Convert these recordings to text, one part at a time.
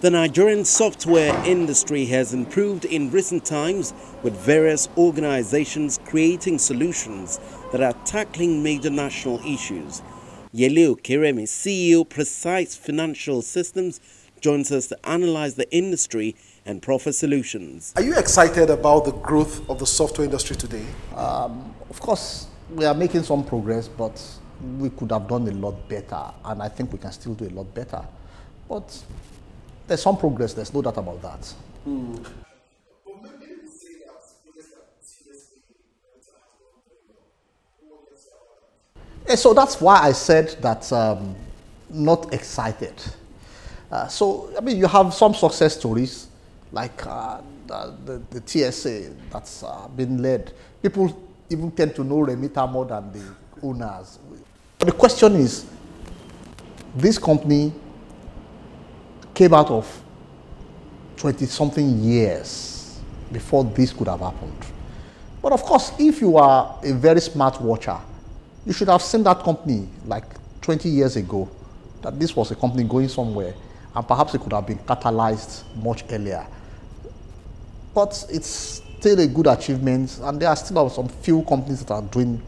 The Nigerian software industry has improved in recent times, with various organizations creating solutions that are tackling major national issues. Yele Okeremi, CEO Precise Financial Systems, joins us to analyze the industry and profit solutions. Are you excited about the growth of the software industry today? Of course, we are making some progress, but we could have done a lot better, and I think we can still do a lot better. But there's some progress, there's no doubt about that. So that's why I said that not excited. You have some success stories, like the TSA that's been led. People even tend to know Remita more than the owners. But the question is, this company came out of 20-something years before this could have happened. But of course, if you are a very smart watcher, you should have seen that company like 20 years ago, that this was a company going somewhere, and perhaps it could have been catalyzed much earlier. But it's still a good achievement, and there are still some few companies that are doing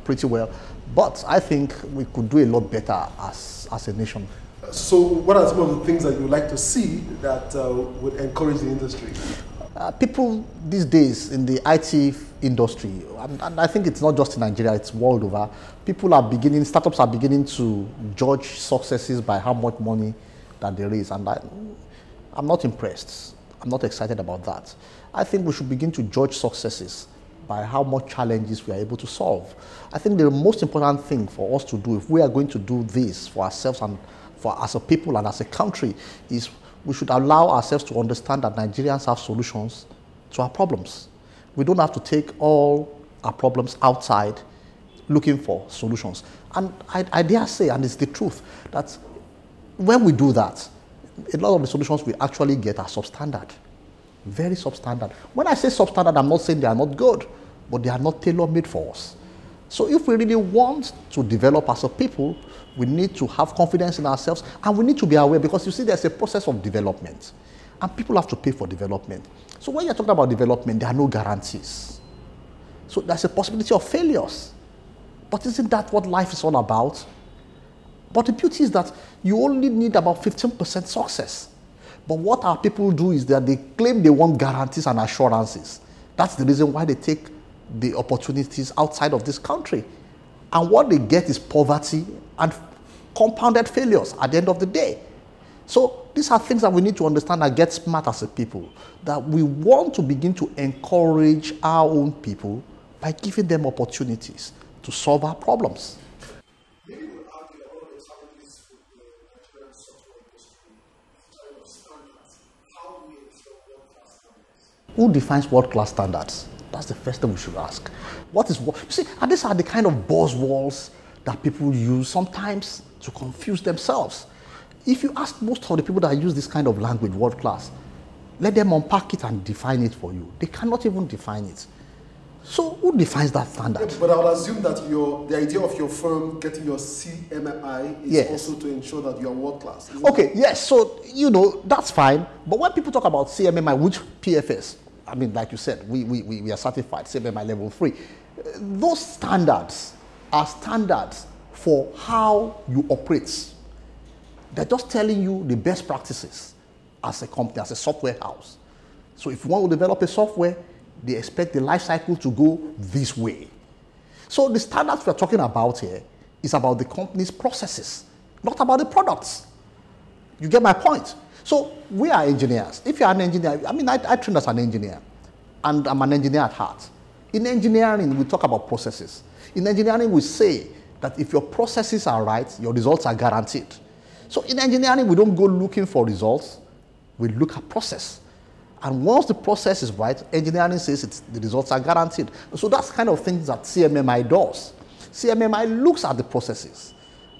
pretty well. But I think we could do a lot better as a nation. So what are some of the things that you would like to see that would encourage the industry? People these days in the IT industry, and I think it's not just in Nigeria, it's world over, startups are beginning to judge successes by how much money that there is, and I'm not impressed. I'm not excited about that. I think we should begin to judge successes by how much challenges we are able to solve. I think the most important thing for us to do, if we are going to do this for ourselves and as a people and as a country, is we should allow ourselves to understand that Nigerians have solutions to our problems. We don't have to take all our problems outside looking for solutions. And I dare say, and it's the truth, that when we do that, a lot of the solutions we actually get are substandard, very substandard. When I say substandard, I'm not saying they are not good, but they are not tailor-made for us. So if we really want to develop as a people, we need to have confidence in ourselves, and we need to be aware, because you see there's a process of development, and people have to pay for development. So when you're talking about development, there are no guarantees. So there's a possibility of failures. But isn't that what life is all about? But the beauty is that you only need about 15% success. But what our people do is that they claim they want guarantees and assurances. That's the reason why they take the opportunities outside of this country. And what they get is poverty and compounded failures at the end of the day. So these are things that we need to understand and get smart as a people, that we want to begin to encourage our own people by giving them opportunities to solve our problems. Who defines world-class standards? That's the first thing we should ask. What is what? You see, and these are the kind of buzzwords that people use sometimes to confuse themselves. If you ask most of the people that use this kind of language, world-class, let them unpack it and define it for you. They cannot even define it. So who defines that standard? Yeah, but I would assume that the idea of your firm getting your CMMI is also to ensure that you are world-class. Okay, yes, so, that's fine. But when people talk about CMMI, which PFS, I mean, like you said, we are certified, CMMI level 3. Those standards are standards for how you operate. They're just telling you the best practices as a company, as a software house. So if you want to develop a software, they expect the life cycle to go this way. So the standards we're talking about here is about the company's processes, not about the products. You get my point? So we are engineers. If you're an engineer, I train as an engineer, and I'm an engineer at heart. In engineering, we talk about processes. In engineering, we say that if your processes are right, your results are guaranteed. So in engineering, we don't go looking for results, we look at process. And once the process is right, engineering says the results are guaranteed. So that's kind of things that CMMI does. CMMI looks at the processes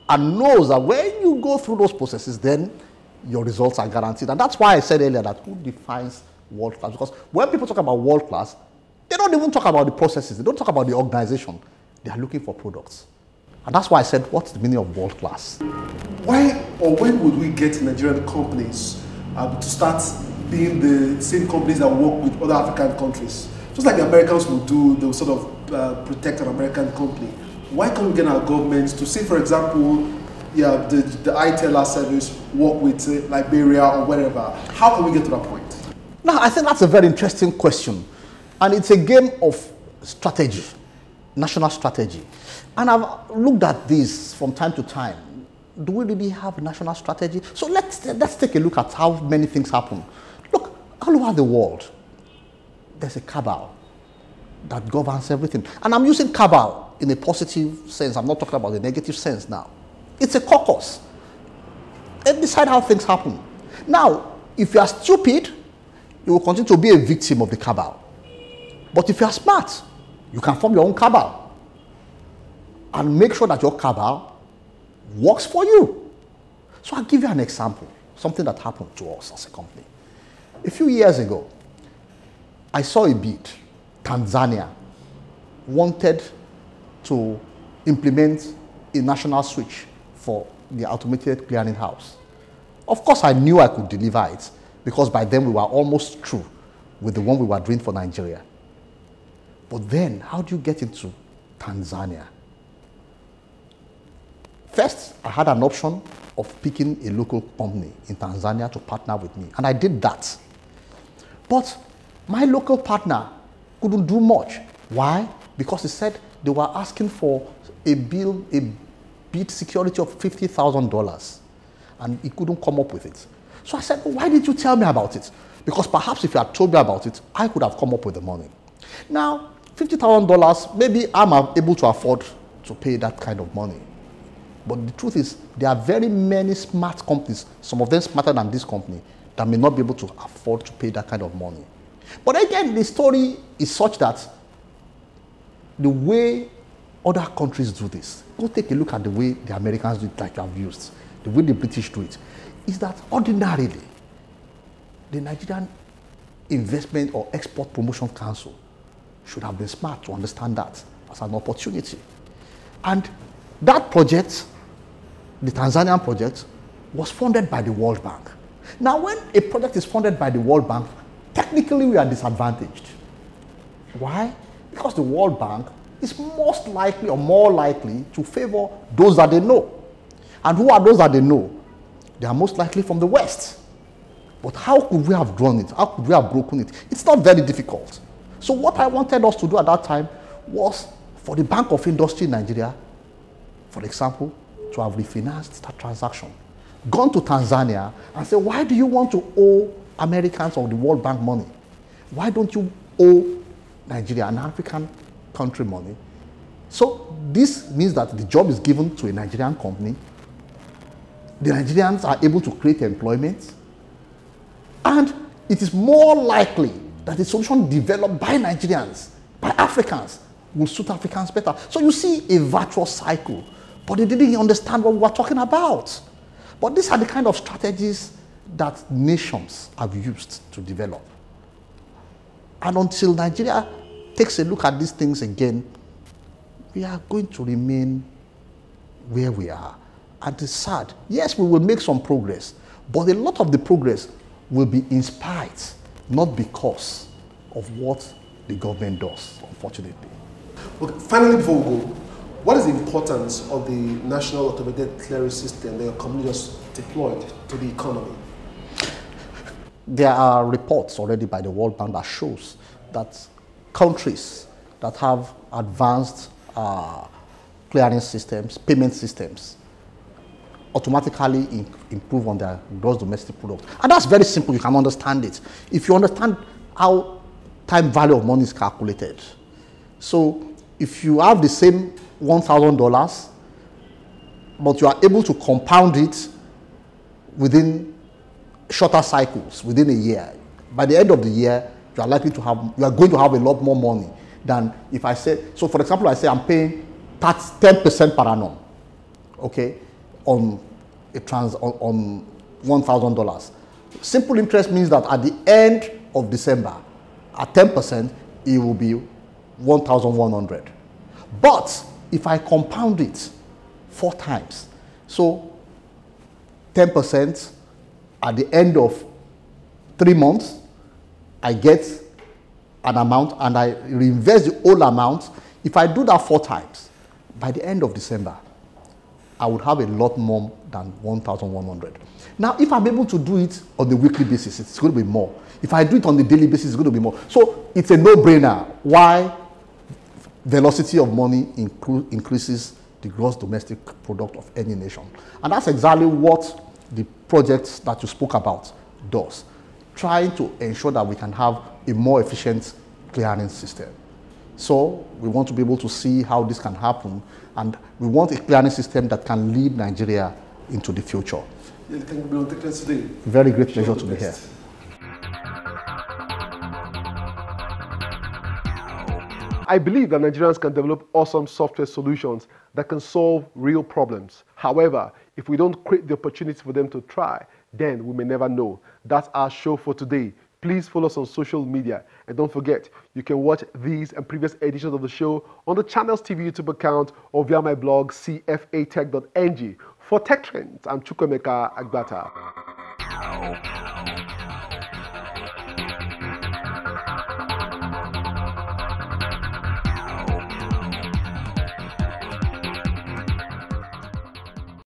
and knows that when you go through those processes, then your results are guaranteed. And that's why I said earlier that who defines world-class? Because when people talk about world-class, they don't even talk about the processes. They don't talk about the organization. They are looking for products. And that's why I said, what's the meaning of world-class? Why or when would we get Nigerian companies to start being the same companies that work with other African countries. Just like the Americans will do, they'll sort of protect an American company. Why can't we get our governments to say, for example, yeah, the iTeller service work with Liberia or whatever? How can we get to that point? Now, I think that's a very interesting question. And it's a game of strategy, national strategy. And I've looked at this from time to time. Do we really have a national strategy? So let's take a look at how many things happen. Look, all over the world, there's a cabal that governs everything. And I'm using cabal in a positive sense. I'm not talking about the negative sense now. It's a caucus. They decide how things happen. Now, if you are stupid, you will continue to be a victim of the cabal. But if you are smart, you can form your own cabal and make sure that your cabal works for you. So I'll give you an example, something that happened to us as a company. A few years ago, I saw a bid. Tanzania wanted to implement a national switch for the automated clearing house. Of course, I knew I could deliver it because by then we were almost through with the one we were doing for Nigeria. But then, how do you get into Tanzania? First, I had an option of picking a local company in Tanzania to partner with me, and I did that. But my local partner couldn't do much. Why? Because he said they were asking for a bid security of $50,000, and he couldn't come up with it. So I said, why did you tell me about it? Because perhaps if you had told me about it, I could have come up with the money. Now, $50,000, maybe I'm able to afford to pay that kind of money. But the truth is, there are very many smart companies, some of them smarter than this company, that may not be able to afford to pay that kind of money. But again, the story is such that the way other countries do this, go take a look at the way the Americans do it, like you have used, the way the British do it, is that ordinarily, the Nigerian Investment or Export Promotion Council should have been smart to understand that as an opportunity. And that project, the Tanzanian project, was funded by the World Bank. Now, when a project is funded by the World Bank, technically we are disadvantaged. Why? Because the World Bank is most likely or more likely to favor those that they know. And who are those that they know? They are most likely from the West. But how could we have drawn it? How could we have broken it? It's not very difficult. So what I wanted us to do at that time was for the Bank of Industry in Nigeria, for example, to have refinanced that transaction, gone to Tanzania and say, why do you want to owe Americans or the World Bank money? Why don't you owe Nigeria, an African country, money? So this means that the job is given to a Nigerian company. The Nigerians are able to create employment. And it is more likely that the solution developed by Nigerians, by Africans, will suit Africans better. So you see a virtuous cycle. But they didn't understand what we were talking about. But these are the kind of strategies that nations have used to develop. And until Nigeria takes a look at these things again, we are going to remain where we are. And it's sad. Yes, we will make some progress, but a lot of the progress will be inspired, not because of what the government does, unfortunately. Okay, finally, before we go, what is the importance of the national automated clearing system that your company just deployed to the economy? There are reports already by the World Bank that shows that countries that have advanced clearing systems, payment systems, automatically improve on their gross domestic product. And that's very simple, you can understand it. If you understand how time value of money is calculated. So if you have the same $1,000, but you are able to compound it within shorter cycles, within a year, by the end of the year, you are going to have a lot more money than if I say, so for example, I say I'm paying 10% per annum, okay, on $1,000. Simple interest means that at the end of December, at 10%, it will be 1,100. But if I compound it 4 times, so 10% at the end of 3 months, I get an amount and I reinvest the whole amount. If I do that 4 times, by the end of December, I would have a lot more than 1,100. Now, if I'm able to do it on a weekly basis, it's going to be more. If I do it on a daily basis, it's going to be more. So it's a no-brainer why velocity of money increases the gross domestic product of any nation. And that's exactly what the projects that you spoke about does. Trying to ensure that we can have a more efficient clearing system. So we want to be able to see how this can happen, and we want a clearing system that can lead Nigeria into the future. Yeah, thank you for taking us today. Very great pleasure to be here. I believe that Nigerians can develop awesome software solutions that can solve real problems. However, if we don't create the opportunity for them to try, then we may never know. That's our show for today. Please follow us on social media. And don't forget, you can watch these and previous editions of the show on the channel's TV YouTube account or via my blog, cfatech.ng. For Tech Trends, I'm Chukwemeka Agbata.